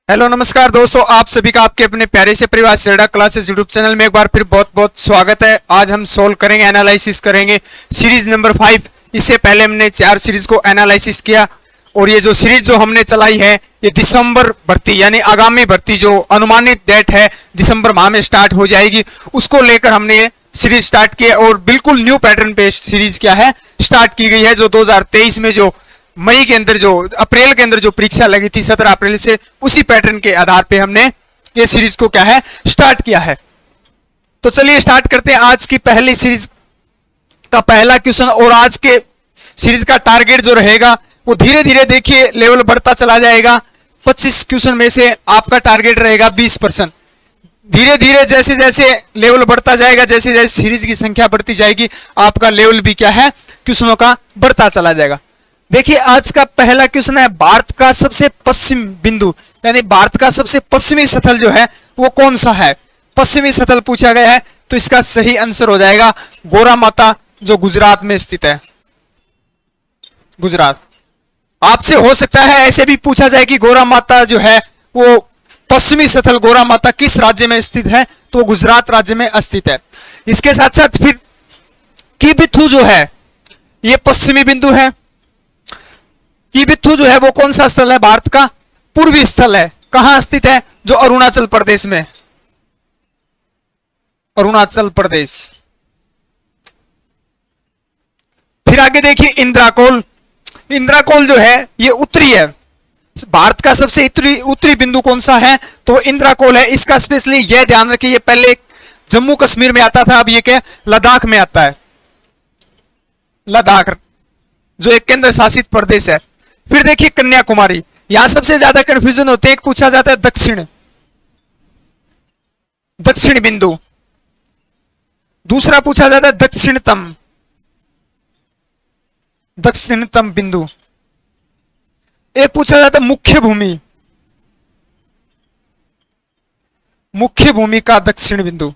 Hello नमस्कार दोस्तों, आप सभी का आपके अपने प्यारे से परिवार सेड़ा क्लासेस यूट्यूब चैनल में एक बार फिर बहुत बहुत स्वागत है। आज हम सोल्व करेंगे, एनालिसिस करेंगे सीरीज नंबर 5। इससे पहले हमने 4 सीरीज को एनालिसिस किया और ये जो सीरीज जो हमने चलाई है ये दिसंबर भर्ती यानी आगामी भर्ती जो अनुमानित डेट है दिसंबर माह में स्टार्ट हो जाएगी, उसको लेकर हमने ये सीरीज स्टार्ट किया और बिल्कुल न्यू पैटर्न पे सीरीज क्या है स्टार्ट की गई है। जो 2023 में जो मई के अंदर जो अप्रैल के अंदर जो परीक्षा लगी थी 17 अप्रैल से, उसी पैटर्न के आधार पे हमने ये सीरीज को क्या है स्टार्ट किया है। तो चलिए स्टार्ट करते हैं आज की पहली सीरीज का पहला क्वेश्चन। और आज के सीरीज का टारगेट जो रहेगा वो धीरे धीरे देखिए लेवल बढ़ता चला जाएगा। 25 क्वेश्चन में से आपका टारगेट रहेगा 20%। धीरे धीरे जैसे जैसे लेवल बढ़ता जाएगा, जैसे जैसे सीरीज की संख्या बढ़ती जाएगी, आपका लेवल भी क्या है क्वेश्चनों का बढ़ता चला जाएगा। देखिए आज का पहला क्वेश्चन है, भारत का सबसे पश्चिम बिंदु यानी भारत का सबसे पश्चिमी स्थल जो है वो कौन सा है। पश्चिमी स्थल पूछा गया है तो इसका सही आंसर हो जाएगा गोरा माता, जो गुजरात में स्थित है। गुजरात। आपसे हो सकता है ऐसे भी पूछा जाए कि गोरा माता जो है वो पश्चिमी स्थल गोरा माता किस राज्य में स्थित है, तो गुजरात राज्य में स्थित है। इसके साथ साथ फिर कीबिथु जो है ये पश्चिमी बिंदु है। कीबिथु जो है वो कौन सा स्थल है, भारत का पूर्वी स्थल है। कहां स्थित है, जो अरुणाचल प्रदेश में। अरुणाचल प्रदेश। फिर आगे देखिए इंद्राकोल। इंद्राकोल जो है ये उत्तरी है। भारत का सबसे उत्तरी बिंदु कौन सा है, तो इंद्राकोल है। इसका स्पेशली यह ध्यान रखिए, ये पहले जम्मू कश्मीर में आता था, अब ये क्या लद्दाख में आता है। लद्दाख जो एक केंद्र शासित प्रदेश है। फिर देखिए कन्याकुमारी, यहां सबसे ज्यादा कंफ्यूजन होते हैं। एक पूछा जाता है दक्षिण बिंदु, दूसरा पूछा जाता है दक्षिणतम बिंदु, एक पूछा जाता है मुख्य भूमि का दक्षिण बिंदु।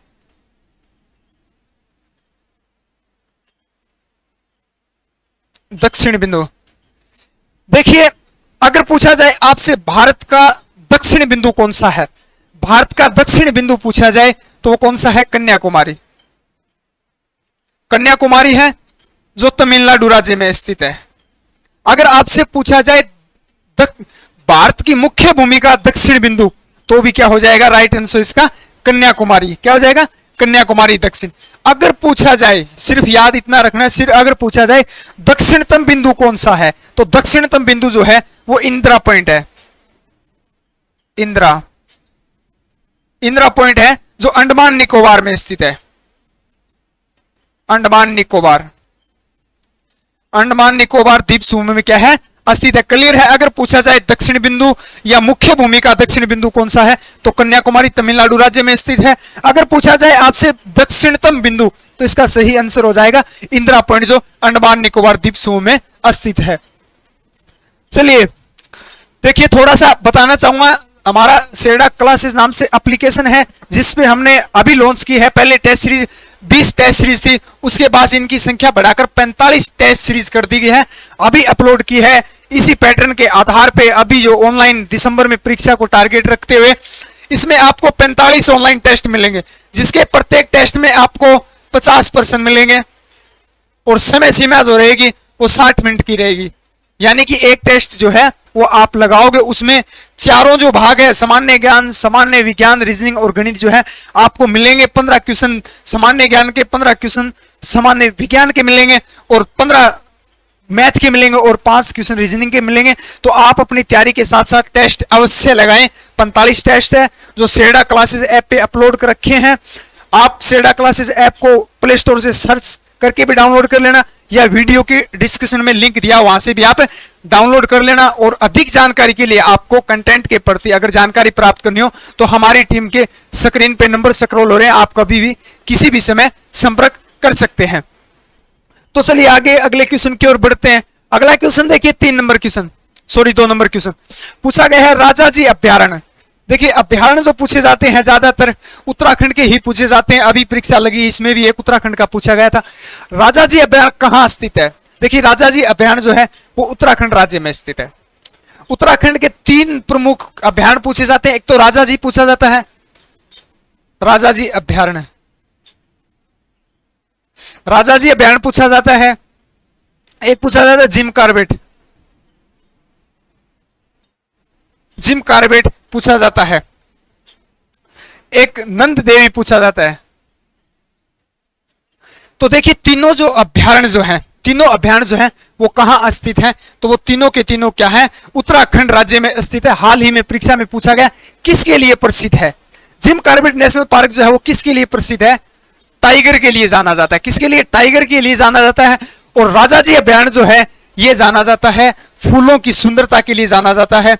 दक्षिण बिंदु। देखिए अगर पूछा जाए आपसे भारत का दक्षिण बिंदु कौन सा है, भारत का दक्षिण बिंदु पूछा जाए तो वो कौन सा है, कन्याकुमारी। कन्याकुमारी है जो तमिलनाडु राज्य में स्थित है। अगर आपसे पूछा जाए भारत की मुख्य भूमि का दक्षिण बिंदु, तो भी क्या हो जाएगा राइट आंसर इसका कन्याकुमारी। क्या हो जाएगा, कन्याकुमारी दक्षिण। अगर पूछा जाए, सिर्फ याद इतना रखना है, सिर्फ अगर पूछा जाए दक्षिणतम बिंदु कौन सा है, तो दक्षिणतम बिंदु जो है वो इंदिरा पॉइंट है। इंदिरा पॉइंट है जो अंडमान निकोबार में स्थित है। अंडमान निकोबार द्वीप समूह में क्या है स्थित है। क्लियर है। अगर पूछा जाए दक्षिण बिंदु या मुख्य भूमि का दक्षिण बिंदु कौन सा है, तो कन्याकुमारी तमिलनाडु राज्य में स्थित है। अगर पूछा जाए आपसे दक्षिणतम बिंदु, तो इसका सही आंसर हो जाएगा इंदिरा पॉइंट जो अंडमान निकोबार द्वीप समूह में स्थित है। चलिए देखिए थोड़ा सा बताना चाहूंगा, हमारा सेड़ा क्लासेस नाम से एप्लीकेशन है जिसपे हमने अभी लॉन्च की है। पहले टेस्ट सीरीज 20 टेस्ट सीरीज थी, उसके बाद इनकी संख्या बढ़ाकर 45 टेस्ट सीरीज कर दी गई है। अभी अपलोड की है इसी पैटर्न के आधार पे। अभी जो ऑनलाइन दिसंबर में परीक्षा को टारगेट रखते हुए इसमें आपको 45 ऑनलाइन टेस्ट मिलेंगे, जिसके प्रत्येक टेस्ट में आपको 50% मिलेंगे और समय सीमा जो रहेगी वो 60 मिनट की रहेगी। यानी कि एक टेस्ट जो है वो आप लगाओगे, उसमें चारों जो भाग है सामान्य ज्ञान, सामान्य विज्ञान, रीजनिंग और गणित जो है आपको मिलेंगे। 15 क्वेश्चन सामान्य ज्ञान के, 15 क्वेश्चन सामान्य विज्ञान के मिलेंगे और 15 मैथ के मिलेंगे और 5 क्वेश्चन रीजनिंग के मिलेंगे। तो आप अपनी तैयारी के साथ साथ टेस्ट अवश्य लगाएं। 45 टेस्ट है जो सेड़ा क्लासेस ऐप पे अपलोड कर रखे हैं। आप सेड़ा क्लासेस ऐप को प्ले स्टोर से सर्च करके भी डाउनलोड कर लेना, या वीडियो के डिस्क्रिप्शन में लिंक दिया वहां से भी आप डाउनलोड कर लेना। और अधिक जानकारी के लिए आपको कंटेंट के प्रति अगर जानकारी प्राप्त करनी हो तो हमारी टीम के स्क्रीन पे नंबर स्क्रॉल हो रहे हैं, आप कभी भी किसी भी समय संपर्क कर सकते हैं। तो चलिए आगे अगले क्वेश्चन की ओर बढ़ते हैं। अगला क्वेश्चन देखिए 2 नंबर क्वेश्चन पूछा गया है, राजाजी अभ्यारण्य। देखिए अभ्यारण्य जो पूछे जाते हैं ज्यादातर उत्तराखंड के ही पूछे जाते हैं। अभी परीक्षा लगी इसमें भी एक उत्तराखंड का पूछा गया था। राजाजी अभ्यारण्य कहां स्थित है, देखिए राजाजी अभ्यारण्य जो है वो उत्तराखंड राज्य में स्थित है। उत्तराखंड के 3 प्रमुख अभ्यारण्य पूछे जाते हैं। एक तो राजाजी पूछा जाता है, राजाजी अभ्यारण्य, राजाजी अभ्यारण्य पूछा जाता है। एक पूछा जाता है जिम कॉर्बेट, जिम कॉर्बेट पूछा जाता है। एक नंद देवी पूछा जाता है। तो देखिए तीनों जो अभ्यारण्य जो हैं, तीनों अभ्यारण्य जो हैं वो कहां स्थित हैं? तो वो तीनों के तीनों क्या है? उत्तराखंड राज्य में स्थित है। हाल ही में परीक्षा में पूछा गया किसके लिए प्रसिद्ध है? जिम कॉर्बेट नेशनल पार्क जो है वो किसके लिए प्रसिद्ध है? टाइगर के लिए जाना जाता है। किसके लिए? टाइगर के लिए जाना जाता है। और राजाजी अभ्यारण्य जो है ये जाना जाता है फूलों की सुंदरता के लिए जाना जाता है,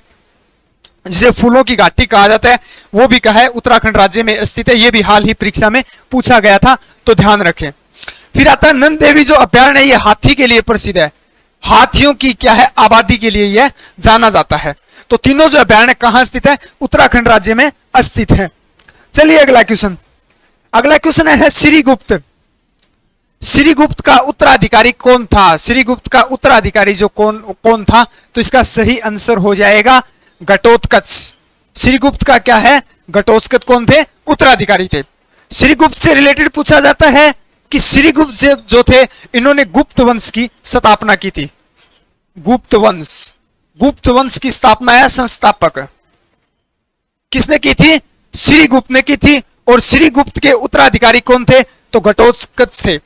जिसे फूलों की घाटी कहा जाता है। वो भी कहा है उत्तराखंड राज्य में स्थित है। ये भी हाल ही परीक्षा में पूछा गया था, तो ध्यान रखें। फिर आता है नंद देवी जो अभ्यारण्य है, ये हाथी के लिए प्रसिद्ध है। हाथियों की क्या है? आबादी के लिए यह जाना जाता है। तो तीनों जो अभ्यारण्य कहां स्थित है? उत्तराखंड राज्य में स्थित है। चलिए अगला क्वेश्चन, अगला क्वेश्चन है श्रीगुप्त। श्रीगुप्त का उत्तराधिकारी कौन था? श्रीगुप्त का उत्तराधिकारी जो कौन था? तो इसका सही आंसर हो जाएगा घटोत्कच। श्रीगुप्त का क्या है? घटोत्कच कौन थे? उत्तराधिकारी थे। श्रीगुप्त से रिलेटेड पूछा जाता है कि श्रीगुप्त जो थे इन्होंने गुप्त वंश की स्थापना की थी। गुप्त वंश, गुप्त वंश की स्थापना या संस्थापक किसने की थी? श्रीगुप्त ने की थी। और श्रीगुप्त के उत्तराधिकारी कौन थे? तो घटोत्कच थे।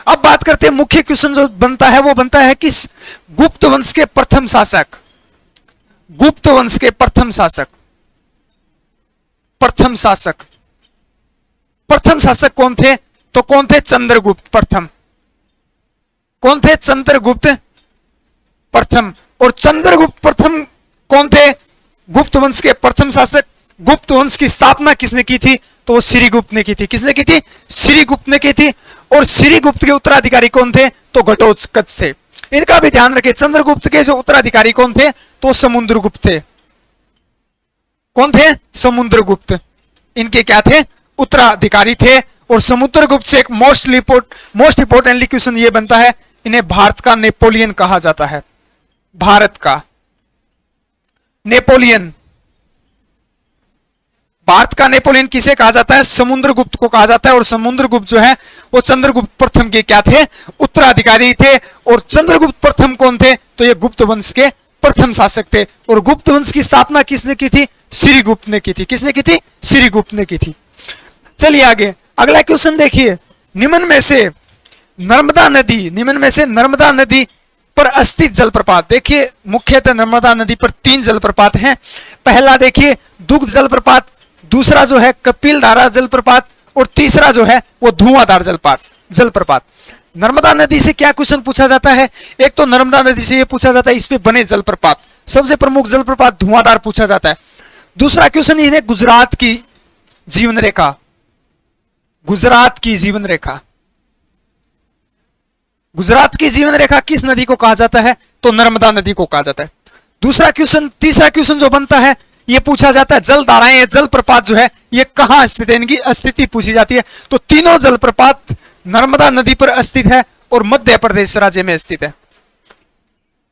अब बात करते हैं, मुख्य क्वेश्चन जो बनता है वो बनता है कि गुप्त वंश के प्रथम शासक, गुप्त वंश के प्रथम शासक, प्रथम शासक, प्रथम शासक कौन थे? तो कौन थे? चंद्रगुप्त प्रथम। कौन थे? चंद्रगुप्त प्रथम। और चंद्रगुप्त प्रथम कौन थे? गुप्त वंश के प्रथम शासक। गुप्त वंश की स्थापना किसने की थी? तो वो श्रीगुप्त ने की थी। किसने की थी? श्रीगुप्त ने की थी। और श्रीगुप्त के उत्तराधिकारी कौन थे? तो घटोत्कच थे। इनका भी ध्यान रखें। चंद्रगुप्त के जो उत्तराधिकारी कौन थे? तो समुद्रगुप्त थे। कौन थे? समुद्रगुप्त इनके क्या थे? उत्तराधिकारी थे। और समुद्रगुप्त से एक मोस्ट इंपोर्टेंटली क्वेश्चन ये बनता है, इन्हें भारत का नेपोलियन कहा जाता है। भारत का नेपोलियन, भारत का नेपोलियन किसे कहा जाता है? समुद्रगुप्त को कहा जाता है। और समुद्रगुप्त जो है वो चंद्रगुप्त प्रथम के क्या थे? उत्तराधिकारी थे। और चंद्रगुप्त प्रथम कौन थे? तो ये गुप्त वंश के प्रथम शासक थे। और गुप्त वंश की स्थापना किसने की थी? श्रीगुप्त ने की थी। किसने की थी? श्रीगुप्त ने की थी। चलिए आगे अगला क्वेश्चन देखिए, निम्न में से नर्मदा नदी, निम्न में से नर्मदा नदी पर स्थित जलप्रपात। देखिए मुख्यतः नर्मदा नदी पर 3 जलप्रपात हैं। पहला देखिए दुग्ध जलप्रपात, दूसरा जो है कपिल धारा जलप्रपात, और तीसरा जो है वो धुआंधार जलप्रपात। नर्मदा नदी से क्या क्वेश्चन पूछा जाता है? एक तो नर्मदा नदी से ये पूछा जाता है इस पे बने जलप्रपात, सबसे प्रमुख जलप्रपात धुआंधार पूछा जाता है। दूसरा क्वेश्चन ये है गुजरात की जीवन रेखा, गुजरात की जीवन रेखा, गुजरात की जीवन रेखा किस नदी को कहा जाता है? तो नर्मदा नदी को कहा जाता है। दूसरा क्वेश्चन, तीसरा क्वेश्चन जो बनता है ये पूछा जाता है जलधाराएं, जलप्रपात जो है ये कहां स्थित है, इनकी स्थिति पूछी जाती है। तो तीनों जलप्रपात नर्मदा नदी पर स्थित है और मध्य प्रदेश राज्य में स्थित है।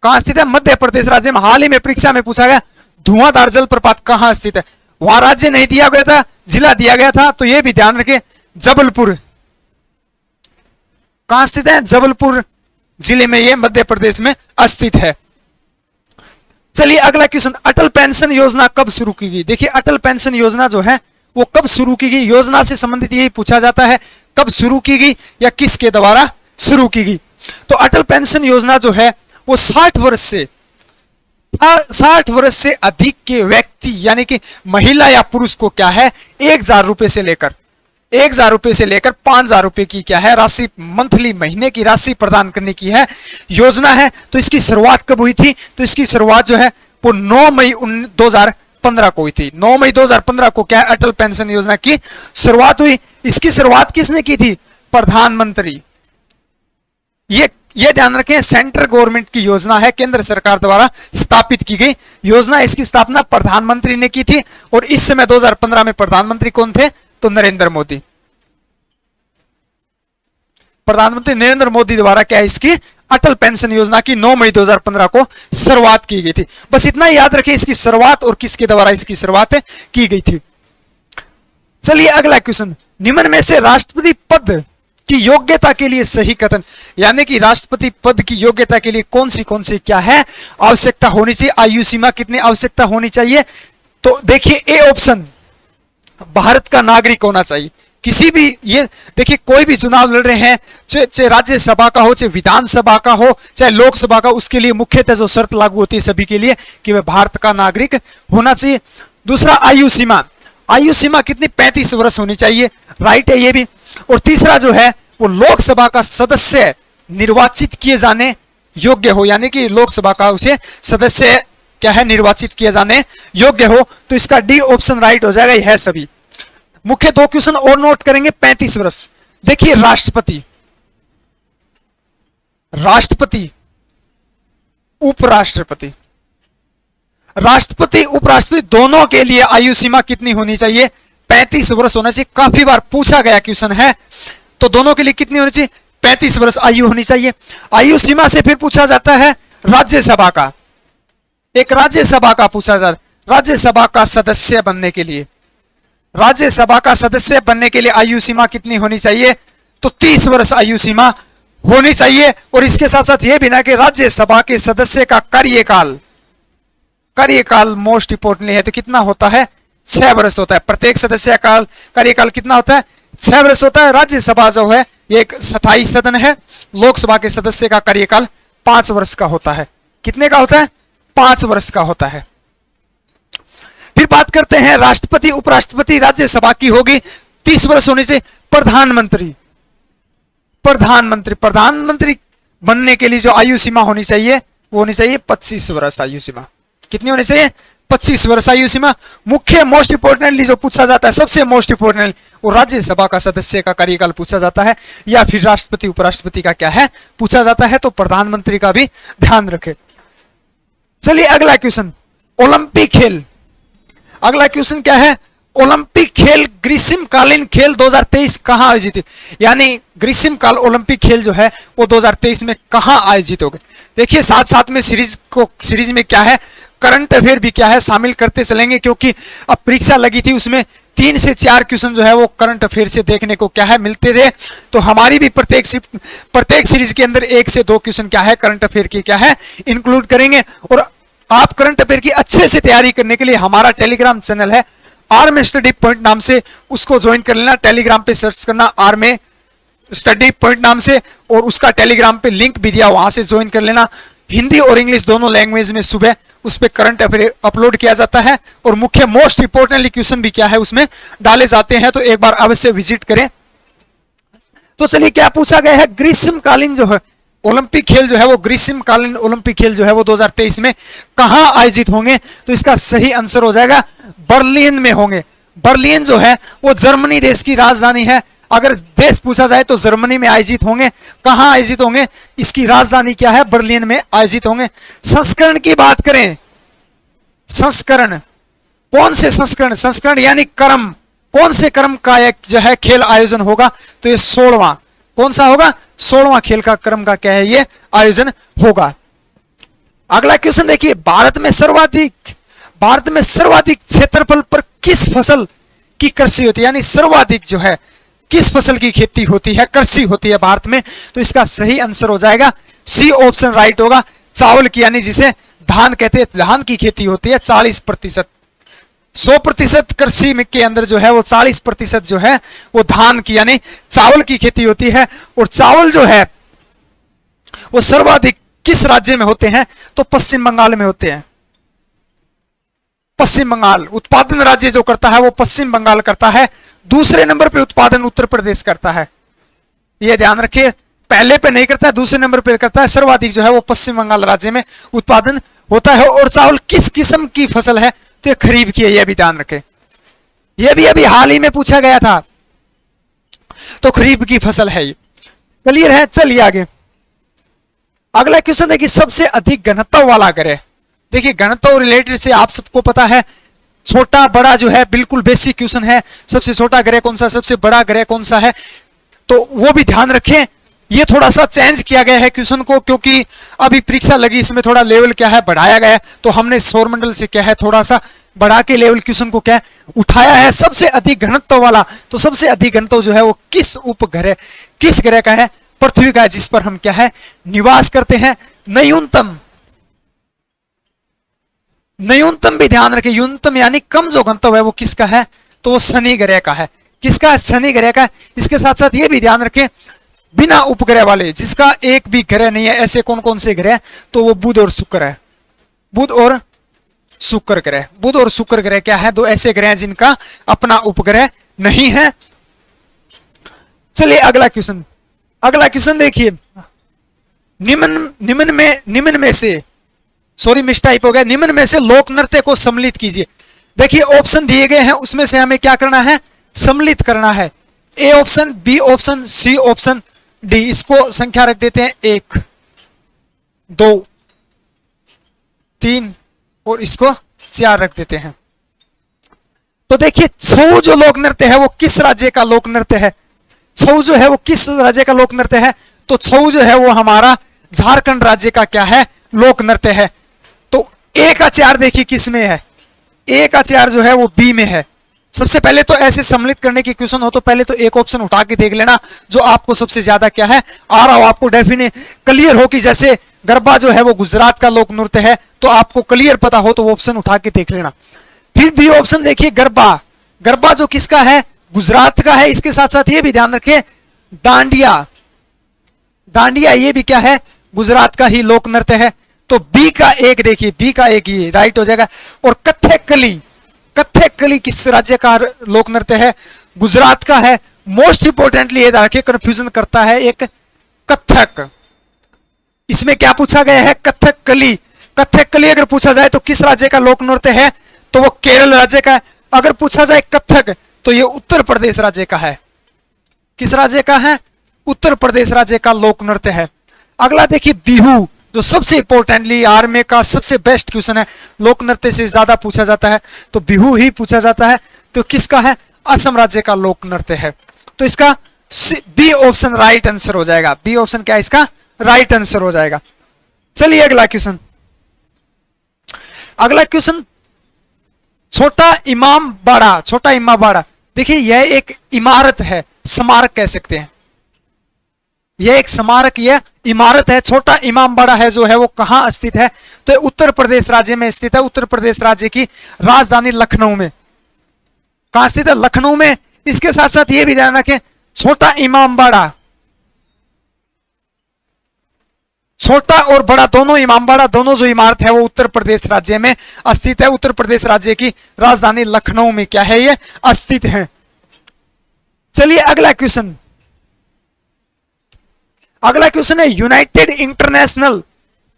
कहां स्थित है? मध्य प्रदेश राज्य में। हाल ही में परीक्षा में पूछा गया धुआंधार जलप्रपात कहां स्थित है। वहां राज्य नहीं दिया गया था, जिला दिया गया था। तो यह भी ध्यान रखें, जबलपुर कहां स्थित है? जबलपुर जिले में यह मध्य प्रदेश में स्थित है। चलिए अगला क्वेश्चन, अटल पेंशन योजना कब शुरू की गई? देखिए अटल पेंशन योजना जो है वो कब शुरू की गई? योजना से संबंधित यही पूछा जाता है, कब शुरू की गई या किसके द्वारा शुरू की गई। तो अटल पेंशन योजना जो है वो 60 वर्ष से अधिक के व्यक्ति यानी कि महिला या पुरुष को क्या है 1,000 रुपए से लेकर 5,000 रुपए की क्या है राशि, मंथली महीने की राशि प्रदान करने की है योजना है। तो इसकी शुरुआत कब हुई थी? तो इसकी शुरुआत जो है वो 9 मई 2015 को हुई थी। 9 मई 2015 को क्या है अटल पेंशन योजना की शुरुआत हुई। इसकी शुरुआत किसने की थी? प्रधानमंत्री। ये ध्यान रखें, सेंट्रल गवर्नमेंट की योजना है, केंद्र सरकार द्वारा स्थापित की गई योजना। इसकी स्थापना प्रधानमंत्री ने की थी। और इस समय 2015 में प्रधानमंत्री कौन थे? तो नरेंद्र मोदी। प्रधानमंत्री नरेंद्र मोदी द्वारा क्या इसकी अटल पेंशन योजना की 9 मई 2015 को शुरुआत की गई थी। बस इतना ही याद रखें, इसकी शुरुआत और किसके द्वारा इसकी शुरुआत की गई थी। चलिए अगला क्वेश्चन, निम्न में से राष्ट्रपति पद की योग्यता के लिए सही कथन, यानी कि राष्ट्रपति पद की योग्यता के लिए कौन सी क्या है आवश्यकता होनी चाहिए, आयु सीमा कितनी आवश्यकता होनी चाहिए। तो देखिए ए ऑप्शन, भारत का नागरिक होना चाहिए। किसी भी, ये देखिए कोई भी चुनाव लड़ रहे हैं, चाहे राज्यसभा का हो, चाहे विधानसभा का हो, चाहे लोकसभा का, उसके लिए मुख्यतः जो शर्त लागू होती है सभी के लिए कि वह भारत का नागरिक होना चाहिए। दूसरा आयु सीमा, आयु सीमा कितनी, 35 वर्ष होनी चाहिए, राइट है ये भी। और तीसरा जो है वो लोकसभा का सदस्य निर्वाचित किए जाने योग्य हो, यानी कि लोकसभा का उसे सदस्य क्या है, निर्वाचित किए जाने योग्य हो। तो इसका डी ऑप्शन राइट हो जाएगा, यह है सभी। मुख्य 2 क्वेश्चन और नोट करेंगे। 35 वर्ष, देखिए राष्ट्रपति, राष्ट्रपति, उपराष्ट्रपति, राष्ट्रपति उपराष्ट्रपति दोनों के लिए आयु सीमा कितनी होनी चाहिए, 35 वर्ष होना चाहिए। काफी बार पूछा गया क्वेश्चन है, तो दोनों के लिए कितनी होनी चाहिए, 35 वर्ष आयु होनी चाहिए। आयु सीमा से फिर पूछा जाता है राज्यसभा का, एक राज्यसभा का पूछा जाता है, राज्यसभा का सदस्य बनने के लिए, राज्यसभा का सदस्य बनने के लिए आयु सीमा कितनी होनी चाहिए, तो 30 वर्ष आयु सीमा होनी चाहिए। और इसके साथ साथ यह भी ना कि राज्यसभा के सदस्य का कार्यकाल, कार्यकाल मोस्ट इंपोर्टेंट है, तो कितना होता है, 6 वर्ष होता है। प्रत्येक सदस्य का कार्यकाल कितना होता है, 6 वर्ष होता है। राज्यसभा जो है ये एक स्थायी सदन है, लोकसभा के सदस्य का कार्यकाल 5 वर्ष का होता है। कितने का होता है, 5 वर्ष का होता है। फिर बात करते हैं राष्ट्रपति उपराष्ट्रपति, राज्यसभा की होगी 30 वर्ष होने से। प्रधानमंत्री, प्रधानमंत्री, प्रधानमंत्री बनने के लिए जो आयु सीमा होनी चाहिए वो होनी चाहिए 25 वर्ष आयु सीमा। कितनी होनी चाहिए, 25 वर्ष आयु सीमा। मुख्य मोस्ट इंपोर्टेंटली जो पूछा जाता है, सबसे मोस्ट इंपोर्टेंट, वो राज्यसभा का सदस्य का कार्यकाल पूछा जाता है, या फिर राष्ट्रपति उपराष्ट्रपति का क्या है पूछा जाता है। तो प्रधानमंत्री का भी ध्यान रखें। चलिए अगला क्वेश्चन, ओलंपिक खेल। अगला क्वेश्चन क्या है, ओलंपिक खेल, ग्रीष्मकालीन खेल 2023 कहां आयोजित, यानी ग्रीष्मकाल ओलंपिक खेल जो है वो 2023 में कहां आयोजित होंगे। देखिए साथ साथ में सीरीज में क्या है, करंट अफेयर भी क्या है शामिल करते चलेंगे, क्योंकि अब परीक्षा लगी थी उसमें 3 से 4 क्वेश्चन जो है वो करंट अफेयर से देखने को क्या है मिलते थे। तो हमारी भी प्रत्येक सीरीज के अंदर 1 से 2 क्वेश्चन क्या है करंट अफेयर की क्या है इंक्लूड करेंगे। और आप करंट अफेयर की अच्छे से तैयारी करने के लिए हमारा टेलीग्राम चैनल है आर्म स्टडी पॉइंट नाम से, उसको ज्वाइन कर लेना। टेलीग्राम पे सर्च करना आर्म स्टडी पॉइंट नाम से, और उसका टेलीग्राम पे लिंक भी दिया, वहां से ज्वाइन कर लेना। हिंदी और इंग्लिश दोनों लैंग्वेज में सुबह उस पर करंट अफेयर अपलोड किया जाता है, और मुख्य मोस्ट इंपोर्टेंटली क्वेश्चन भी क्या है उसमें डाले जाते हैं। तो एक बार अवश्य विजिट करें। तो चलिए क्या पूछा गया है, ग्रीष्मकालीन जो है ओलंपिक खेल जो है वो, ग्रीष्मकालीन ओलंपिक खेल जो है वो 2023 में कहां आयोजित होंगे। तो इसका सही आंसर हो जाएगा बर्लिन में होंगे। बर्लिन जो है वो जर्मनी देश की राजधानी है। अगर देश पूछा जाए तो जर्मनी में आयोजित होंगे। कहां आयोजित होंगे, इसकी राजधानी क्या है, बर्लिन में आयोजित होंगे। संस्करण की बात करें, संस्करण, कौन से संस्करण, संस्करण यानी क्रम, कौन से क्रम का एक जो है खेल आयोजन होगा, तो ये 16वां, कौन सा होगा, 16वां खेल का क्रम का क्या है ये आयोजन होगा। अगला क्वेश्चन देखिए, भारत में सर्वाधिक क्षेत्रफल पर किस फसल की कृषि होती है, यानी सर्वाधिक जो है किस फसल की खेती होती है, कृषि होती है भारत में। तो इसका सही आंसर हो जाएगा सी ऑप्शन राइट होगा, चावल की, यानी जिसे धान कहते हैं, धान की खेती होती है 40%। 100% कृषि के अंदर जो है वो 40% जो है वो धान की यानी चावल की खेती होती है। और चावल जो है वो सर्वाधिक किस राज्य में होते हैं, तो पश्चिम बंगाल में होते हैं। पश्चिम बंगाल उत्पादन राज्य जो करता है वो पश्चिम बंगाल करता है। दूसरे नंबर पे उत्पादन उत्तर प्रदेश करता है, ये ध्यान रखिए, पहले पे नहीं करता है, दूसरे नंबर पे करता है। सर्वाधिक जो है वो पश्चिम बंगाल राज्य में उत्पादन होता है। और चावल किस किस्म की फसल है, तो ये खरीफ की है, यह भी ध्यान रखें। यह भी अभी हाल ही में पूछा गया था, तो खरीफ की फसल है ये। क्लियर है, चलिए आगे। अगला क्वेश्चन है कि सबसे अधिक घनत्व वाला ग्रह। देखिए घनत्व रिलेटेड से आप सबको पता है, छोटा बड़ा जो है बिल्कुल बेसिक क्वेश्चन है। सबसे छोटा ग्रह कौन सा, सबसे बड़ा ग्रह कौन सा है, तो वो भी ध्यान रखें। ये थोड़ा सा चेंज किया गया है क्वेश्चन को, क्योंकि अभी परीक्षा लगी, इसमें थोड़ा लेवल क्या है बढ़ाया गया है, तो हमने सौरमंडल से क्या है थोड़ा सा बढ़ा के लेवल क्वेश्चन को क्या है उठाया है। सबसे अधिक घनत्व वाला, तो सबसे अधिक घनत्व जो है वो किस उपग्रह, किस ग्रह का है? पृथ्वी का है, जिस पर हम क्या है निवास करते हैं। न्यूनतम, न्यूनतम भी ध्यान रखें, न्यूनतम यानी कम जो घनत्व है वो किसका है? तो वो शनि ग्रह का है। किसका है? शनि ग्रह का। इसके साथ साथ ये भी ध्यान रखें, बिना उपग्रह वाले, जिसका एक भी ग्रह नहीं है, ऐसे कौन कौन से ग्रह? तो वो बुध और शुक्र है। बुध और शुक्र ग्रह, बुध और शुक्र ग्रह क्या है? दो ऐसे ग्रह जिनका अपना उपग्रह नहीं है। चलिए अगला क्वेश्चन, अगला क्वेश्चन देखिए, निम्न में से, सॉरी मिसटाइप हो गया, निम्न में से लोक नृत्य को सम्मिलित कीजिए। देखिए ऑप्शन दिए गए हैं, उसमें से हमें क्या करना है? सम्मिलित करना है। A option, B option, C option, D. इसको संख्या रख देते हैं 1 2 3 और इसको 4 रख देते हैं। तो देखिए छऊ जो लोक नृत्य है वो किस राज्य का लोक नृत्य है? छऊ जो है वो किस राज्य का लोक नृत्य है? तो छऊ जो है वो हमारा झारखंड राज्य का क्या है? लोक नृत्य है। तो ए का 4 देखिए किस में है? ए का 4 जो है वो बी में है। सबसे पहले तो ऐसे सम्मिलित करने की क्वेश्चन हो तो पहले तो एक ऑप्शन उठा के देख लेना जो आपको सबसे ज्यादा क्या है आ रहा हो, आपको डेफिनेट क्लियर हो कि जैसे गरबा जो है वो गुजरात का लोक नृत्य है, तो आपको क्लियर पता हो तो वो ऑप्शन उठा के देख लेना। फिर बी ऑप्शन देखिए गरबा, गरबा जो किसका है? गुजरात का है। इसके साथ साथ ये भी ध्यान रखें डांडिया, डांडिया ये भी क्या है? गुजरात का ही लोक नृत्य है। तो बी का 1 देखिए, बी का 1 ये राइट हो जाएगा। और कथकली, कथकली किस राज्य का लोक नृत्य है? गुजरात का है। मोस्ट इंपोर्टेंटली ये देखिए कंफ्यूजन करता है एक कथक, इसमें क्या पूछा गया है? कथकली। कथकली अगर पूछा जाए तो किस राज्य का लोक नृत्य है? तो वो केरल राज्य का है। अगर पूछा जाए कथक तो ये उत्तर प्रदेश राज्य का है। किस राज्य का है? उत्तर प्रदेश राज्य का लोक नृत्य है। अगला देखिए बिहू, जो सबसे इंपोर्टेंटली आर्मी का सबसे बेस्ट क्वेश्चन है, लोक नृत्य से ज्यादा पूछा जाता है तो बिहू ही पूछा जाता है। तो किसका है? असम राज्य का लोक नृत्य है। तो इसका बी ऑप्शन राइट आंसर हो जाएगा। बी ऑप्शन क्या है इसका? राइट आंसर हो जाएगा। चलिए अगला क्वेश्चन, अगला क्वेश्चन छोटा इमाम बाड़ा, छोटा इमाम बाड़ा। देखिए यह एक इमारत है, स्मारक कह सकते हैं, यह एक स्मारक, यह इमारत है। छोटा इमाम बाड़ा है जो है वो कहां स्थित है? तो उत्तर प्रदेश राज्य में स्थित है। उत्तर प्रदेश राज्य की राजधानी लखनऊ में। कहां स्थित है? लखनऊ में। इसके साथ साथ ये भी ध्यान रखें छोटा इमाम बाड़ा, छोटा और बड़ा दोनों इमामबाड़ा, दोनों जो इमारत है वो उत्तर प्रदेश राज्य में स्थित है। उत्तर प्रदेश राज्य की राजधानी लखनऊ में क्या है? ये स्थित है। चलिए अगला क्वेश्चन, अगला क्वेश्चन है यूनाइटेड इंटरनेशनल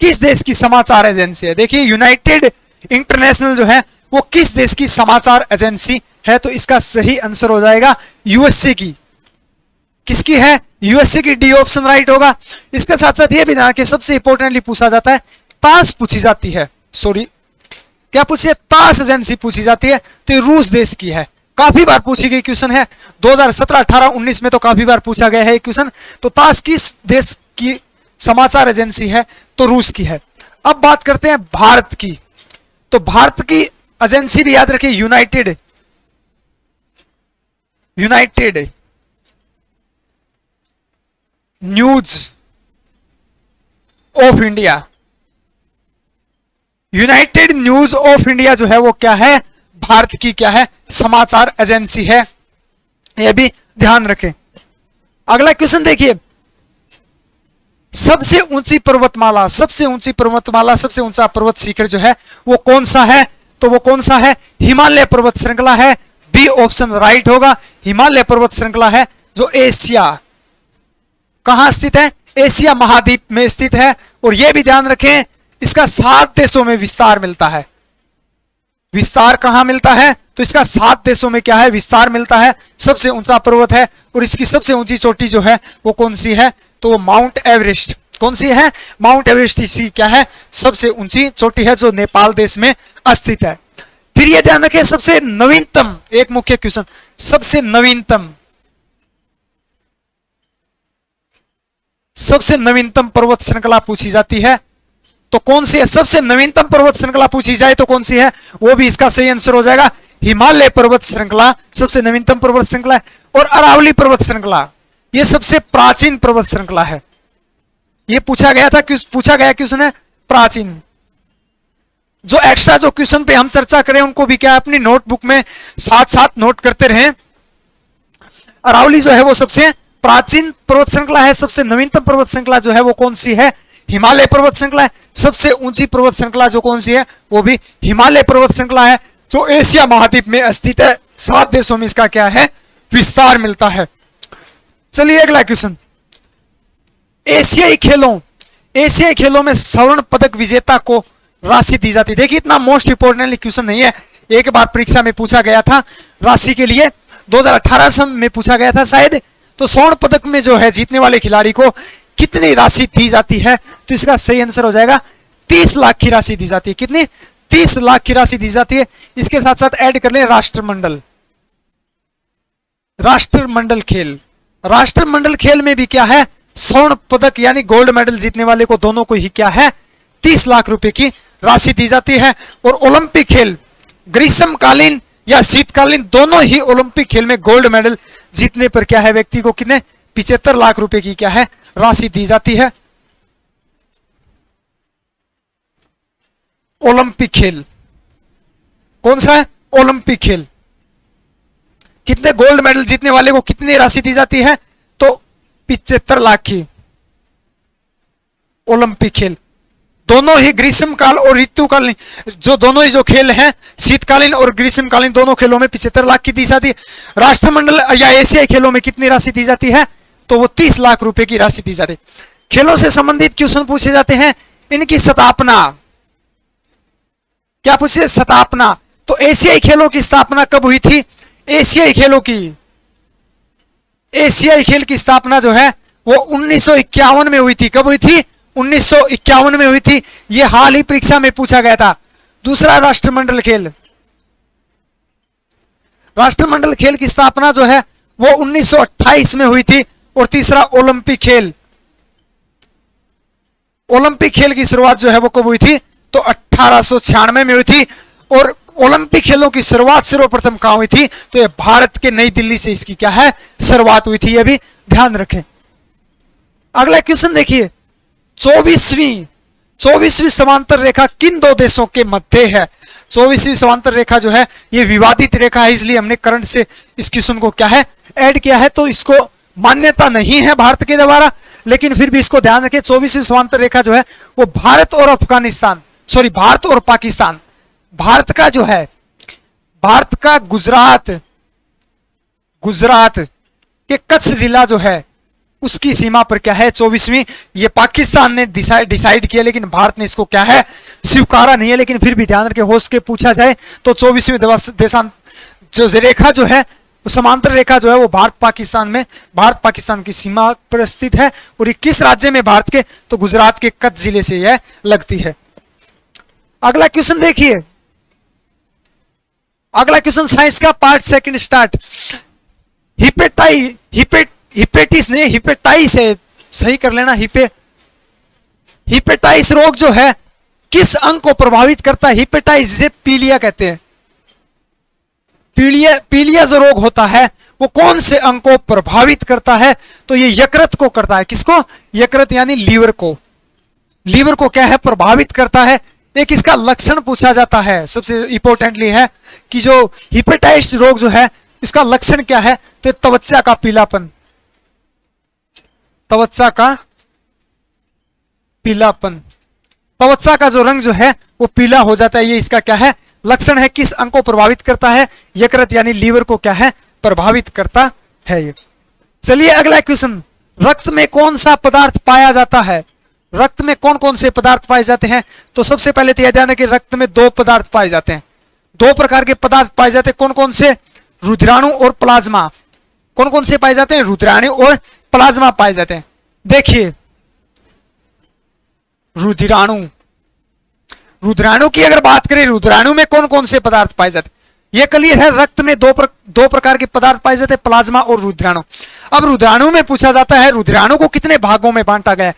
किस देश की समाचार एजेंसी है? देखिए यूनाइटेड इंटरनेशनल जो है वो किस देश की समाचार एजेंसी है? तो इसका सही आंसर हो जाएगा यूएसए की। किसकी है? यूएसए की। डी ऑप्शन राइट होगा। इसके साथ साथ ये भी ना कि सबसे इंपोर्टेंटली पूछा जाता है, ताश पूछी जाती है, सॉरी क्या पूछी है? ताश एजेंसी पूछी जाती है, तो ये रूस देश की है। काफी बार पूछी गई क्वेश्चन है, 2017, 18, 19 में तो काफी बार पूछा गया है क्वेश्चन। तो ताश किस देश की समाचार एजेंसी है? तो रूस की है। अब बात करते हैं भारत की, तो भारत की एजेंसी भी याद रखिए United, United news of India. United news of India जो है वो क्या है? भारत की क्या है? समाचार एजेंसी है। यह भी ध्यान रखें। अगला क्वेश्चन देखिए, सबसे ऊंची पर्वतमाला, सबसे ऊंची पर्वतमाला, सबसे ऊंचा पर्वत शिखर जो है वो कौन सा है? तो वो कौन सा है? हिमालय पर्वत श्रृंखला है। बी ऑप्शन राइट होगा। हिमालय पर्वत श्रृंखला है जो एशिया, कहां स्थित है? एशिया महाद्वीप में स्थित है। और यह भी ध्यान रखें इसका 7 देशों में विस्तार मिलता है। विस्तार कहां मिलता है? तो इसका 7 देशों में क्या है? विस्तार मिलता है। सबसे ऊंचा पर्वत है और इसकी सबसे ऊंची चोटी जो है वो कौन सी है? तो वो माउंट एवरेस्ट। कौन सी है? माउंट एवरेस्ट इसकी क्या है? सबसे ऊंची चोटी है जो नेपाल देश में स्थित है। फिर यह ध्यान रखें सबसे नवीनतम, एक मुख्य क्वेश्चन, सबसे नवीनतम, सबसे नवीनतम पर्वत श्रृंखला पूछी जाती है तो कौन सी है? सबसे नवीनतम पर्वत श्रृंखला पूछी जाए तो कौन सी है? वो भी इसका सही आंसर हो जाएगा हिमालय पर्वत श्रृंखला सबसे नवीनतम पर्वत श्रृंखला है। और अरावली पर्वत श्रृंखला ये सबसे प्राचीन पर्वत श्रृंखला है। ये पूछा गया क्वेश्चन है प्राचीन। जो एक्स्ट्रा जो क्वेश्चन पे हम चर्चा करें उनको भी क्या है अपनी नोटबुक में साथ साथ नोट करते रहें। अरावली जो है वो सबसे प्राचीन पर्वत श्रृंखला है। सबसे नवीनतम पर्वत श्रृंखला जो है वो कौन सी है? हिमालय पर्वत श्रृंखला है। सबसे ऊंची पर्वत श्रृंखला जो कौन सी है? वो भी हिमालय पर्वत श्रृंखला है जो एशिया महाद्वीप में स्थित है। 7 देशों में इसका क्या है? विस्तार मिलता है। चलिए अगला क्वेश्चन, एशियाई खेलों में स्वर्ण पदक विजेता को राशि दी जाती है। देखिए इतना मोस्ट इंपोर्टेंट क्वेश्चन नहीं है, एक बार परीक्षा में पूछा गया था राशि के लिए, 2018 में पूछा गया था शायद। तो स्वर्ण पदक में जो है जीतने वाले खिलाड़ी को कितनी राशि दी जाती है? तो इसका सही आंसर हो जाएगा 30 लाख की राशि दी जाती है। कितनी? 30 लाख की राशि दी जाती है। इसके साथ साथ ऐड कर लें राष्ट्रमंडल खेल में भी क्या है? स्वर्ण पदक यानी गोल्ड मेडल जीतने वाले को दोनों को ही क्या है? 30 लाख रुपए की राशि दी जाती है। और ओलंपिक खेल ग्रीष्मकालीन या शीतकालीन दोनों ही ओलंपिक खेल में गोल्ड मेडल जीतने पर क्या है व्यक्ति को कितने? 75 लाख रुपए की क्या है? राशि दी जाती है। ओलंपिक खेल कौन सा है? ओलंपिक खेल कितने गोल्ड मेडल जीतने वाले को कितनी राशि दी जाती है? तो 75 लाख की। ओलंपिक खेल दोनों ही ग्रीष्मकाल और ऋतुकालीन दोनों ही जो खेल हैं शीतकालीन और ग्रीष्मकालीन दोनों खेलों में 75 लाख की दी जाती है। राष्ट्रमंडल या एशियाई खेलों में कितनी राशि दी जाती है? तो वो 30 लाख रुपए की राशि दी जाती है। खेलों से संबंधित क्वेश्चन पूछे जाते हैं। इनकी स्थापना क्या पूछे? स्थापना। तो एशियाई खेलों की स्थापना कब हुई थी? एशियाई खेल की स्थापना जो है वो 1951 में हुई थी। कब हुई थी? 1951 में हुई थी। ये हाल ही परीक्षा में पूछा गया था। दूसरा राष्ट्रमंडल खेल की स्थापना जो है वो 1928 में हुई थी। और तीसरा ओलंपिक खेल की शुरुआत जो है वो कब हुई थी? तो 1896 में हुई थी। और ओलंपिक खेलों की शुरुआत सर्वप्रथम कहां हुई थी? तो ये भारत के नई दिल्ली से इसकी क्या है? शुरुआत हुई थी। ये भी ध्यान रखें। अगला क्वेश्चन देखिए, 24वीं समांतर रेखा किन दो देशों के मध्य है? 24वीं समांतर रेखा जो है ये विवादित रेखा है, इसलिए हमने करंट से इस क्वेश्चन को क्या है? ऐड किया है। तो इसको मान्यता नहीं है भारत के द्वारा, लेकिन फिर भी इसको ध्यान रखें। 24वीं समांतर रेखा जो है वो भारत और पाकिस्तान, भारत का जो है भारत का गुजरात के कच्छ जिला जो है उसकी सीमा पर क्या है? 24वीं। ये पाकिस्तान ने डिसाइड किया, लेकिन भारत ने इसको क्या है? स्वीकारा नहीं है। लेकिन फिर भी ध्यान रखें, होश के पूछा जाए तो 24वीं देशांत जो रेखा जो है समांतर रेखा जो है वो भारत पाकिस्तान की सीमा पर स्थित है। और ये किस राज्य में भारत के? तो गुजरात के कच्छ जिले से यह लगती है। अगला क्वेश्चन देखिए, अगला क्वेश्चन साइंस का पार्ट सेकंड स्टार्ट। हिपेटाइटिस है, सही कर लेना। हिपेटाइटिस रोग जो है किस अंग को प्रभावित करता है? हिपेटाइटिस जिसे पीलिया कहते हैं। पीलिया जो रोग होता है वो कौन से अंग को प्रभावित करता है? तो ये यकृत को करता है। किसको? यकृत यानी लीवर को क्या है? प्रभावित करता है। एक इसका लक्षण पूछा जाता है, सबसे इंपॉर्टेंटली है कि जो हिपेटाइटिस रोग जो है इसका लक्षण क्या है? तो त्वचा का त्वचा का जो रंग जो है वो पीला हो जाता है। ये इसका क्या है? लक्षण है। किस अंग को प्रभावित करता है? यकृत यानी लीवर को क्या है? प्रभावित करता है ये। चलिए अगला क्वेश्चन, रक्त में कौन सा पदार्थ पाया जाता है? रक्त में कौन कौन से पदार्थ पाए जाते हैं? तो सबसे पहले तो यह ध्यान है कि रक्त में 2 पदार्थ पाए जाते हैं। 2 प्रकार के पदार्थ पाए जाते हैं। कौन कौन से? रुधिराणु और प्लाज्मा। कौन कौन से पाए जाते हैं? रुधिराणु और प्लाज्मा पाए जाते हैं। देखिए रुधिराणु की अगर बात करें, रुधिराणु में कौन कौन से पदार्थ पाए जाते हैं? ये क्लियर है। रक्त में दो प्रकार के पदार्थ पाए जाते हैं, प्लाज्मा और रुधिराणु। अब रुधिराणु में पूछा जाता है रुधिराणु को कितने भागों में बांटा गया है,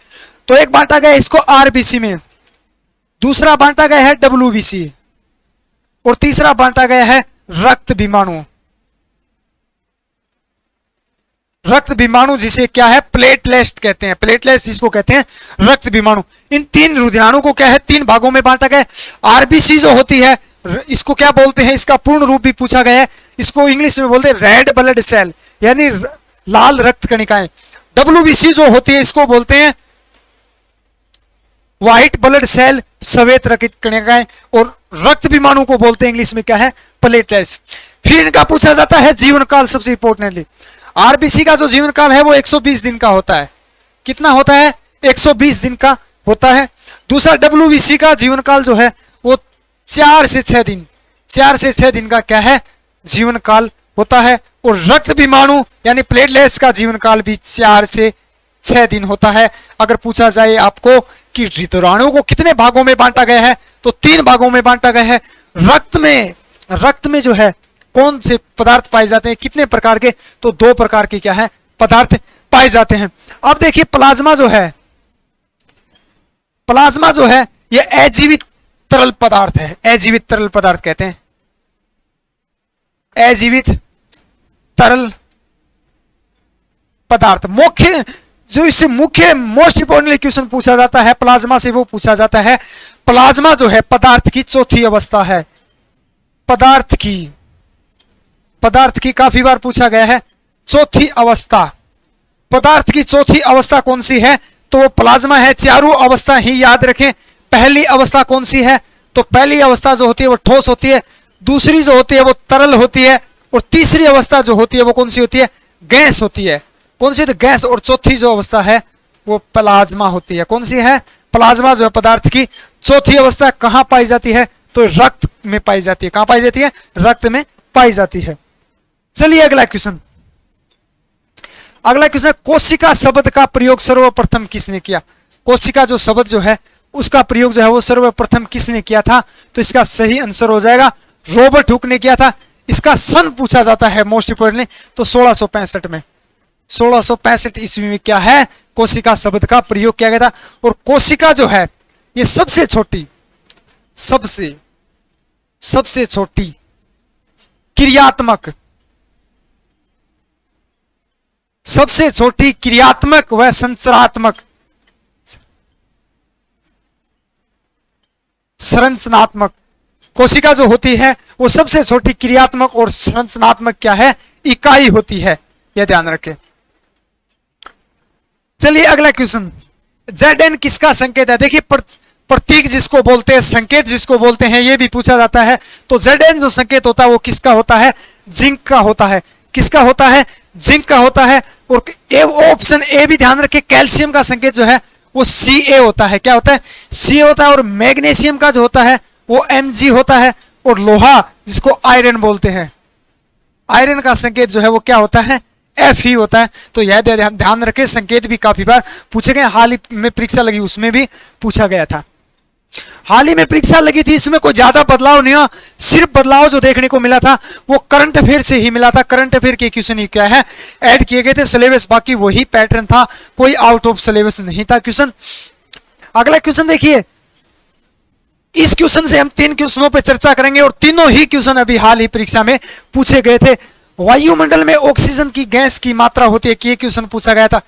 तो एक बांटा गया इसको आरबीसी में, दूसरा बांटा गया है डब्ल्यूबीसी, और तीसरा बांटा गया है रक्त विमाणु। रक्त विमाणु जिसे क्या है, प्लेटलेट्स कहते हैं, प्लेटलेट्स जिसको कहते हैं रक्त विमाणु। इन तीन रुधिराणु को क्या है, तीन भागों में बांटा गया है। आरबीसी जो होती है इसको क्या बोलते हैं, इसका पूर्ण रूप भी पूछा गया है, इसको इंग्लिश में बोलते हैं रेड ब्लड सेल यानी लाल रक्त कणिकाएं। डब्ल्यूबीसी जो होती है इसको बोलते हैं व्हाइट ब्लड सेल, सफेद रक्त कणिकाएं, और रक्त विमाणु को बोलते हैं इंग्लिश में क्या है, प्लेटलेट्स। फिर इनका पूछा जाता है जीवन काल। सबसे इंपॉर्टेंटली आरबीसी का जो जीवन काल है वो 120 दिन का होता है। कितना होता है, 120 दिन का होता है। दूसरा डब्ल्यूबीसी का जीवन काल जो है वो 4 से 6 दिन, 4 से 6 दिन का क्या है, जीवन काल होता है। और रक्त विमाणु यानी प्लेटलेट्स का जीवन काल भी 4 से 6 दिन होता है। अगर पूछा जाए आपको कि रुधिराणु को कितने भागों में बांटा गया है, तो 3 भागों में बांटा गया है। रक्त में जो है कौन से पदार्थ पाए जाते हैं, कितने प्रकार के, तो 2 प्रकार के क्या है, पदार्थ पाए जाते हैं। अब देखिए प्लाज्मा जो है, प्लाज्मा जो है ये अजीवित तरल पदार्थ है, अजीवित तरल पदार्थ कहते हैं, अजीवित तरल पदार्थ। मुख्य जो इससे मुख्य मोस्ट इंपोर्टेंटली क्वेश्चन पूछा जाता है प्लाज्मा से, वो पूछा जाता है प्लाज्मा जो है पदार्थ की चौथी अवस्था है। पदार्थ की काफी बार पूछा गया है चौथी अवस्था। पदार्थ की चौथी अवस्था कौन सी है, तो वो प्लाज्मा है। चारों अवस्था ही याद रखें। पहली अवस्था कौन सी है, तो पहली अवस्था जो होती है वो ठोस होती है, दूसरी जो होती है वो तरल होती है, और तीसरी अवस्था जो होती है वो कौन सी होती है, गैस होती है। कौन सी, तो गैस। और चौथी जो अवस्था है वो प्लाज्मा होती है। कौन सी है, प्लाज्मा जो है पदार्थ की चौथी अवस्था। कहां पाई जाती है, तो रक्त में पाई जाती है। कहां पाई जाती है, रक्त में पाई जाती है। चलिए अगला क्वेश्चन। अगला क्वेश्चन, कोशिका शब्द का प्रयोग सर्वप्रथम किसने किया। कोशिका जो शब्द जो है उसका प्रयोग जो है वो सर्वप्रथम किसने किया था, तो इसका सही आंसर हो जाएगा रॉबर्ट हुक ने किया था। इसका सन पूछा जाता है मोस्ट इंपोर्टेंटली, तो 1665 में, 1665 ईस्वी में क्या है, कोशिका शब्द का प्रयोग किया गया था। और कोशिका जो है ये सबसे छोटी क्रियात्मक, सबसे छोटी क्रियात्मक व संरचनात्मक कोशिका जो होती है वो सबसे छोटी क्रियात्मक और संरचनात्मक क्या है, इकाई होती है। यह ध्यान रखें। चलिए अगला क्वेश्चन, Zn किसका संकेत है। देखिए प्रतीक जिसको बोलते हैं, संकेत जिसको बोलते हैं, यह भी पूछा जाता है। तो Zn जो संकेत होता है वो किसका होता है, जिंक का होता है। किसका होता है, जिंक का होता है। और ऑप्शन ए भी ध्यान रखें, कैल्शियम का संकेत जो है वो Ca होता है। क्या होता है, Ca होता है। और मैग्नीशियम का जो होता है वो Mg होता है। और लोहा जिसको आयरन बोलते हैं, आयरन का संकेत जो है वो क्या होता है, F ही होता है। तो यह ध्यान रखें, संकेत भी काफी बार पूछे गए। हाल ही में परीक्षा लगी उसमें भी पूछा गया था। हाल ही में परीक्षा लगी थी, इसमें कोई ज्यादा बदलाव नहीं हुआ। सिर्फ बदलाव जो देखने को मिला था वो करंट अफेयर से ही मिला था। करंट अफेयर के क्वेश्चन ही क्या है, ऐड किए गए थे सिलेबस, बाकी वही पैटर्न था, कोई आउट ऑफ सिलेबस नहीं था क्वेश्चन। अगला क्वेश्चन देखिए, इस क्वेश्चन से हम 3 क्वेश्चनों पर चर्चा करेंगे और तीनों ही क्वेश्चन अभी हाल ही परीक्षा में पूछे गए थे। वायुमंडल में ऑक्सीजन की गैस की मात्रा होती है कि, ये क्वेश्चन पूछा गया था।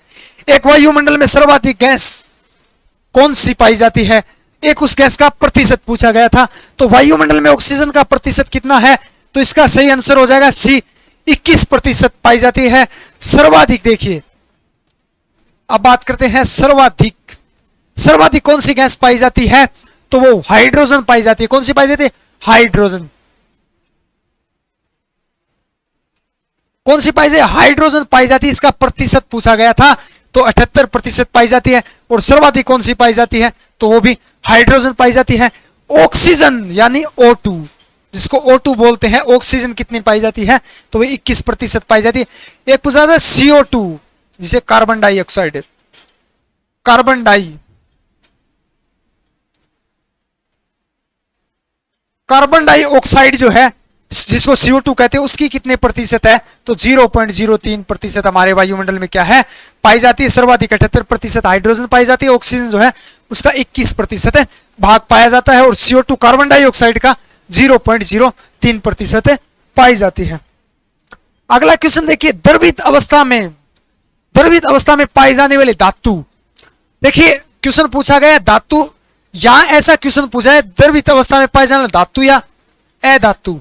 एक वायुमंडल में सर्वाधिक गैस कौन सी पाई जाती है, एक उस गैस का प्रतिशत पूछा गया था। तो वायुमंडल में ऑक्सीजन का प्रतिशत कितना है, तो इसका सही आंसर हो जाएगा सी, 21% पाई जाती है सर्वाधिक। देखिए अब बात करते हैं सर्वाधिक, सर्वाधिक कौन सी गैस पाई जाती है, तो वो हाइड्रोजन पाई जाती है। कौन सी पाई जाती है, हाइड्रोजन। कौन सी पाई जाती है, हाइड्रोजन पाई जाती है। इसका प्रतिशत पूछा गया था, तो 78% पाई जाती है। और सर्वाधिक कौन सी पाई जाती है, तो वो भी हाइड्रोजन पाई जाती है। ऑक्सीजन यानी O2, जिसको O2 बोलते हैं, ऑक्सीजन कितनी पाई जाती है, तो वो 21% पाई जाती है। एक पूछा था CO2 जिसे कार्बन डाइऑक्साइड, कार्बन डाइऑक्साइड जो है जिसको CO2 कहते हैं, उसकी कितने प्रतिशत है, तो 0.03% हमारे वायुमंडल में क्या है, पाई जाती है। सर्वाधिक 78% हाइड्रोजन पाई जाती है। ऑक्सीजन जो है उसका 21% है भाग पाया जाता है, और CO2 कार्बन डाइऑक्साइड का 0.03% पाई जाती है। अगला क्वेश्चन देखिए, द्रवित अवस्था में पाई जाने वाले धातु। देखिए क्वेश्चन पूछा गया धातु, यहां ऐसा क्वेश्चन पूछा है द्रवित अवस्था में पाए जाने वाले धातु या अधातु,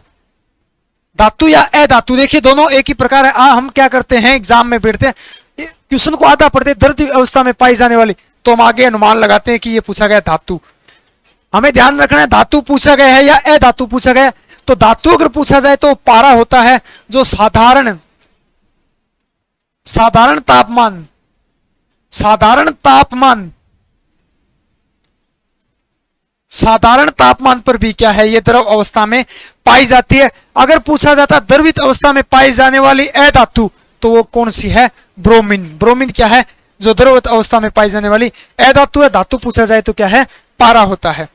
धातु या अधातु। देखिए दोनों एक ही प्रकार है। हम क्या करते हैं, एग्जाम में बैठते हैं, क्वेश्चन को आधा पढ़ते हैं, द्रवित अवस्था में पाई जाने वाली, तो हम आगे अनुमान लगाते हैं कि ये पूछा गया धातु। हमें ध्यान रखना है धातु पूछा गया है या अधातु पूछा गया है। तो धातु अगर पूछा जाए तो पारा होता है जो साधारण तापमान पर भी क्या है, ये द्रव अवस्था में पाई जाती है। अगर पूछा जाता द्रवित अवस्था में पाई जाने वाली अधातु, तो वो कौन सी है, ब्रोमीन। ब्रोमीन क्या है, जो द्रवित अवस्था में पाई जाने वाली अधातु है। धातु पूछा जाए तो क्या है, पारा होता है।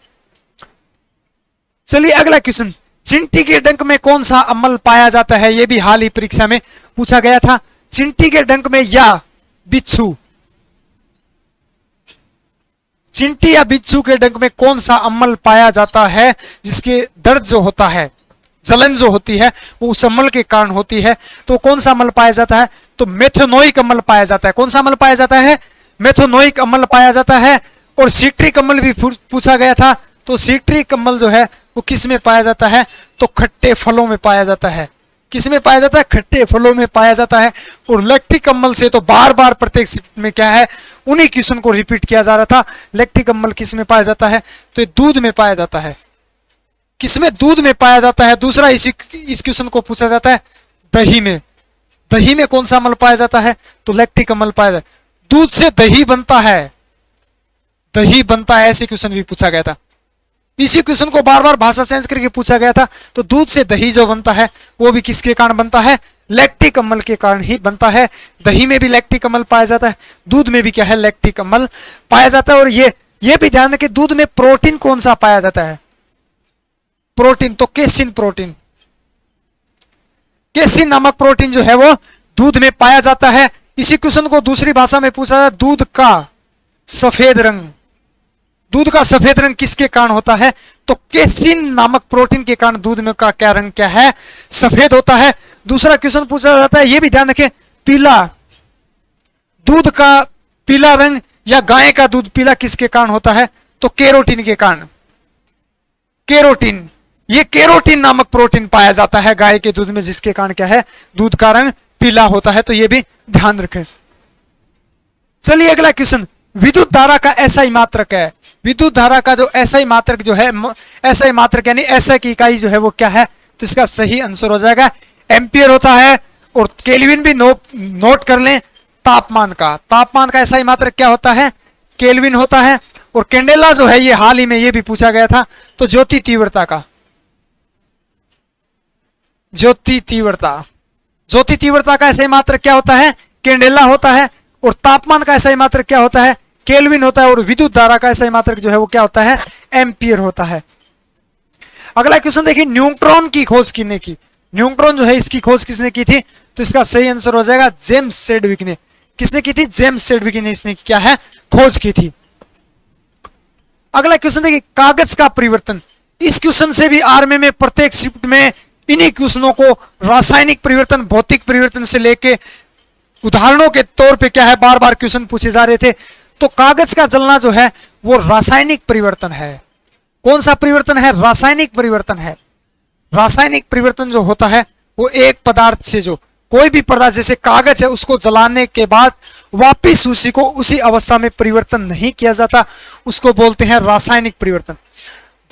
चलिए अगला क्वेश्चन, चिंटी के डंक में कौन सा अम्ल पाया जाता है, यह भी हाल ही परीक्षा में पूछा गया था। चिंटी के डंक में या बिच्छू, चिंटी या बिच्छू के डंक में कौन सा अम्ल पाया जाता है, जिसके दर्द जो होता है, जलन जो होती है, वो उस अम्ल के कारण होती है। तो कौन सा अम्ल पाया जाता है, तो मेथनोइक अम्ल पाया जाता है। कौन सा अम्ल पाया जाता है, मेथनोइक अम्ल पाया जाता है। और सिट्रिक अम्ल भी पूछा गया था। तो सिट्रिक अम्ल जो है वो किस में पाया जाता है, तो खट्टे फलों में पाया जाता है। किस में पाया जाता है, खट्टे फलों में पाया जाता है। और लैक्टिक अम्ल से तो बार बार प्रत्येक शिफ्ट में क्या है, उन्हीं क्वेश्चन को रिपीट किया जा रहा था। लैक्टिक अम्ल किस में पाया जाता है, तो ये दूध में पाया जाता है। किसमें, दूध में पाया जाता है। दूसरा इस क्वेश्चन को पूछा जाता है दही में। दही में कौन सा अम्ल पाया जाता है, तो लैक्टिक अम्ल पाया जाता है। दूध से दही बनता है, दही बनता है, ऐसे क्वेश्चन भी पूछा गया था। इसी क्वेश्चन को बार बार भाषा चेंज करके पूछा गया था। तो दूध से दही जो बनता है वो भी किसके कारण बनता है, लैक्टिक अम्ल के कारण ही बनता है। दही में भी लैक्टिक अम्ल पाया जाता है, दूध में भी क्या है, लैक्टिक अम्ल पाया जाता है। और ये भी ध्यान रखें, दूध में प्रोटीन कौन सा पाया जाता है, प्रोटीन, तो केसिन प्रोटीन, केसिन नामक प्रोटीन जो है वो दूध में पाया जाता है। इसी क्वेश्चन को दूसरी भाषा में पूछा जाता है, दूध का सफेद रंग, दूध का सफेद रंग किसके कारण होता है, तो केसिन नामक प्रोटीन के कारण दूध में का क्या रंग क्या है, सफेद होता है। दूसरा क्वेश्चन पूछा जाता है, यह भी ध्यान रखें, पीला, दूध का पीला रंग या गाय का दूध पीला किसके कारण होता है, तो केरोटिन के कारण। केरोटिन, ये केरोटिन नामक प्रोटीन पाया जाता है गाय के दूध में, जिसके कारण क्या है, दूध का रंग पीला होता है। तो ये भी ध्यान रखें। चलिए अगला क्वेश्चन, विद्युत धारा का एसआई मात्रक है। विद्युत धारा का जो एसआई मात्रक जो है, एसआई मात्रक यानी एसआई की इकाई जो है वो क्या है, तो इसका सही आंसर हो जाएगा एम्पियर होता है। और केल्विन भी नोट कर लें। तापमान का एसआई मात्रक क्या होता है, केल्विन होता है। और कैंडेला जो है ये हाल ही में ये भी पूछा गया था। तो ज्योति तीव्रता का एसआई मात्रक क्या होता है, कैंडेला होता है। और तापमान का एसआई मात्रक क्या होता है, केल्विन होता है। और विद्युत धारा का एसआई मात्रक जो है वो क्या होता है, एम्पियर होता है। अगला क्वेश्चन देखिए, न्यूट्रॉन की खोज किसने की। न्यूट्रॉन जो है इसकी खोज किसने की थी, तो इसका सही आंसर हो जाएगा जेम्स चैडविक ने। किसने की थी, जेम्स चैडविक ने इसने क्या है, खोज की थी। अगला क्वेश्चन देखिए, कागज का परिवर्तन। इस क्वेश्चन से भी आर्मी में प्रत्येक शिफ्ट में इन्हीं क्वेश्चनों को रासायनिक परिवर्तन, भौतिक परिवर्तन से लेके उदाहरणों के तौर पे क्या है, बार बार क्वेश्चन पूछे जा रहे थे। तो कागज का जलना जो है वो रासायनिक परिवर्तन है। कौन सा परिवर्तन है, रासायनिक परिवर्तन है। रासायनिक परिवर्तन जो होता है वो एक पदार्थ से, जो कोई भी पदार्थ जैसे कागज है, उसको जलाने के बाद वापिस उसी को उसी अवस्था में परिवर्तन नहीं किया जाता, उसको बोलते हैं रासायनिक परिवर्तन।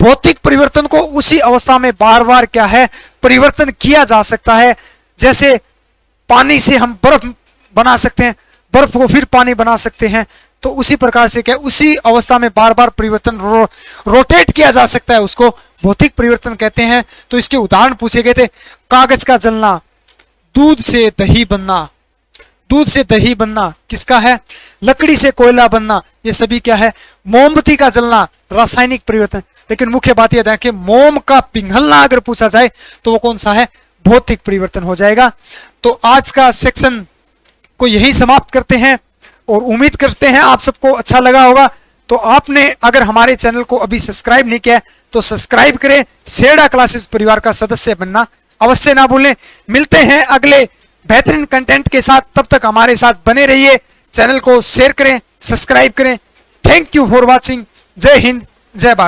भौतिक परिवर्तन को उसी अवस्था में बार बार क्या है, परिवर्तन किया जा सकता है। जैसे पानी से हम बर्फ बना सकते हैं, बर्फ को फिर पानी बना सकते हैं। तो उसी प्रकार से क्या, उसी अवस्था में बार बार परिवर्तन रोटेट किया जा सकता है, उसको भौतिक परिवर्तन कहते हैं। तो इसके उदाहरण पूछे गए थे, कागज का जलना, दूध से दही बनना। दूध से दही बनना किसका है, लकड़ी से कोयला बनना, ये सभी क्या है, मोमबत्ती का जलना, रासायनिक परिवर्तन। लेकिन मुख्य बात यह है कि मोम का पिघलना अगर पूछा जाए तो वो कौन सा है, भौतिक परिवर्तन हो जाएगा। तो आज का सेक्शन को यही समाप्त करते हैं और उम्मीद करते हैं आप सबको अच्छा लगा होगा। तो आपने अगर हमारे चैनल को अभी सब्सक्राइब नहीं किया तो सब्सक्राइब करें, सेडा क्लासेस परिवार का सदस्य बनना अवश्य ना भूलें। मिलते हैं अगले बेहतरीन कंटेंट के साथ, तब तक हमारे साथ बने रहिए। चैनल को शेयर करें, सब्सक्राइब करें। Thank you for watching. जय हिंद, जय भारत।